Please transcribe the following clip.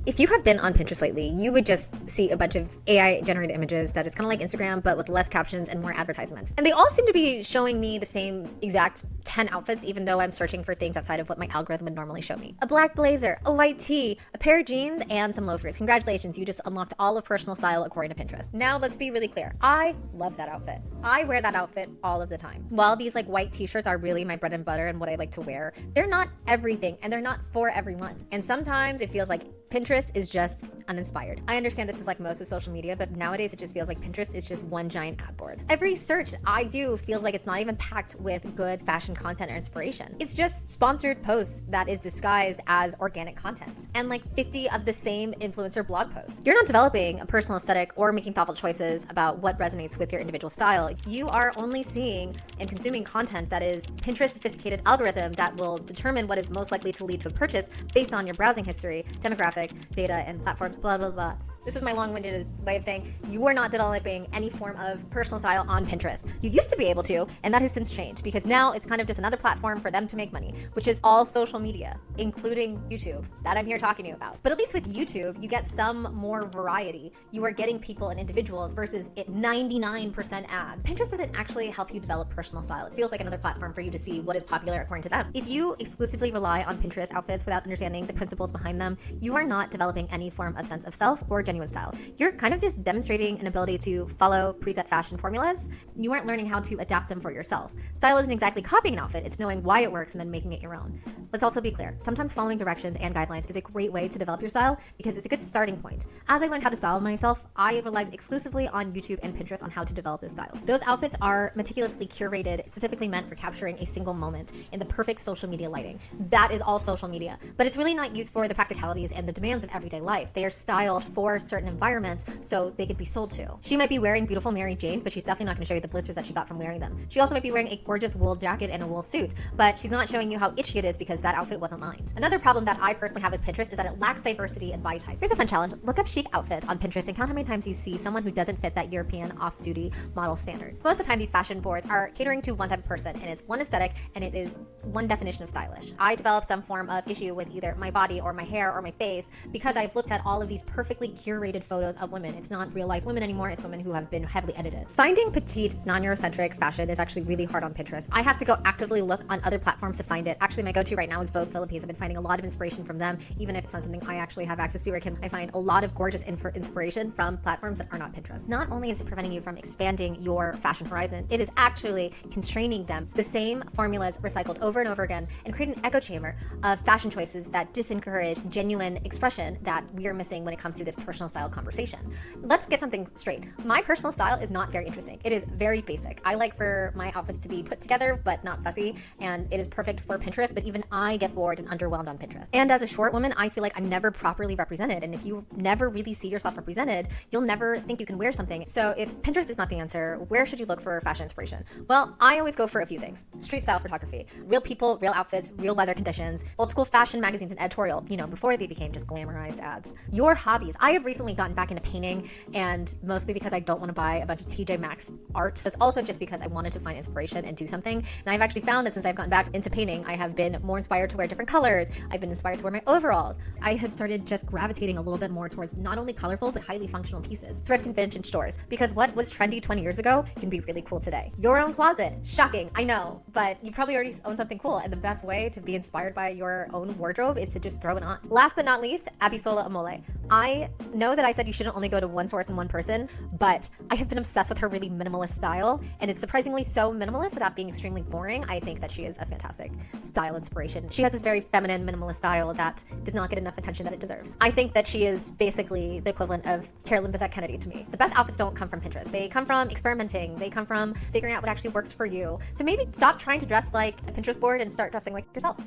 If you have been on Pinterest lately, you would just see a bunch of AI generated images that is kind of like Instagram, but with less captions and more advertisements. And they all seem to be showing me the same exact 10 outfits, even though I'm searching for things outside of what my algorithm would normally show me. A black blazer, a white tee, a pair of jeans, and some loafers. Congratulations, you just unlocked all of personal style according to Pinterest. Now let's be really clear. I love that outfit. I wear that outfit all of the time. While these like white t-shirts are really my bread and butter and what I like to wear, they're not everything and they're not for everyone. And sometimes it feels like Pinterest is just uninspired. I understand this is like most of social media, but nowadays it just feels like Pinterest is just one giant ad board. Every search I do feels like it's not even packed with good fashion content or inspiration. It's just sponsored posts that is disguised as organic content and like 50 of the same influencer blog posts. You're not developing a personal aesthetic or making thoughtful choices about what resonates with your individual style. You are only seeing and consuming content that is Pinterest sophisticated algorithm that will determine what is most likely to lead to a purchase based on your browsing history, demographic, data, and platforms, blah, blah, blah. This is my long-winded way of saying you are not developing any form of personal style on Pinterest. You used to be able to, and that has since changed because now it's kind of just another platform for them to make money, which is all social media, including YouTube, that I'm here talking to you about. But at least with YouTube, you get some more variety. You are getting people and individuals versus it 99% ads. Pinterest doesn't actually help you develop personal style. It feels like another platform for you to see what is popular according to them. If you exclusively rely on Pinterest outfits without understanding the principles behind them, you are not developing any form of sense of self or genuine style. You're kind of just demonstrating an ability to follow preset fashion formulas. You aren't learning how to adapt them for yourself. Style isn't exactly copying an outfit, it's knowing why it works and then making it your own. Let's also be clear, sometimes following directions and guidelines is a great way to develop your style because it's a good starting point. As I learned how to style myself, I relied exclusively on YouTube and Pinterest on how to develop those styles. Those outfits are meticulously curated, specifically meant for capturing a single moment in the perfect social media lighting. That is all social media, but it's really not used for the practicalities and the demands of everyday life. They are styled for certain environments so they could be sold to. She might be wearing beautiful Mary Janes, but she's definitely not going to show you the blisters that she got from wearing them. She also might be wearing a gorgeous wool jacket and a wool suit, but she's not showing you how itchy it is because that outfit wasn't lined. Another problem that I personally have with Pinterest is that it lacks diversity in body type. Here's a fun challenge. Look up chic outfit on Pinterest and count how many times you see someone who doesn't fit that European off-duty model standard. Most of the time, these fashion boards are catering to one type of person and it's one aesthetic and it is one definition of stylish. I developed some form of issue with either my body or my hair or my face because I've looked at all of these perfectly curated photos of women. It's not real life women anymore, it's women who have been heavily edited. Finding petite, non-Eurocentric fashion is actually really hard on Pinterest. I have to go actively look on other platforms to find it. Actually, my go-to right now is Vogue Philippines. I've been finding a lot of inspiration from them, even if it's not something I actually have access to. I find a lot of gorgeous inspiration from platforms that are not Pinterest. Not only is it preventing you from expanding your fashion horizon, it is actually constraining them. It's the same formulas recycled over and over again and create an echo chamber of fashion choices that disencourage genuine expression that we are missing when it comes to this personal style conversation. Let's get something straight. My personal style is not very interesting. It is very basic. I like for my outfits to be put together, but not fussy, and it is perfect for Pinterest, but even I get bored and underwhelmed on Pinterest. And as a short woman, I feel like I'm never properly represented, and if you never really see yourself represented, you'll never think you can wear something. So if Pinterest is not the answer, where should you look for fashion inspiration? Well, I always go for a few things. Street style photography, real people, real outfits, real weather conditions, old school fashion magazines and editorial, before they became just glamorized ads. Your hobbies. I have recently gotten back into painting, and mostly because I don't want to buy a bunch of TJ Maxx art. It's also just because I wanted to find inspiration and do something. And I've actually found that since I've gotten back into painting, I have been more inspired to wear different colors. I've been inspired to wear my overalls. I had started just gravitating a little bit more towards not only colorful, but highly functional pieces. Thrift and vintage stores, because what was trendy 20 years ago can be really cool today. Your own closet. Shocking, I know, but you probably already own something cool. And the best way to be inspired by your own wardrobe is to just throw it on. Last but not least, Abisola Amole. I know that I said you shouldn't only go to one source and one person, but I have been obsessed with her really minimalist style, and it's surprisingly so minimalist without being extremely boring. I think that she is a fantastic style inspiration. She has this very feminine minimalist style that does not get enough attention that it deserves. I think that she is basically the equivalent of Carolyn Bessette Kennedy to me. The best outfits don't come from Pinterest. They come from experimenting. They come from figuring out what actually works for you. So maybe stop trying to dress like a Pinterest board and start dressing like yourself.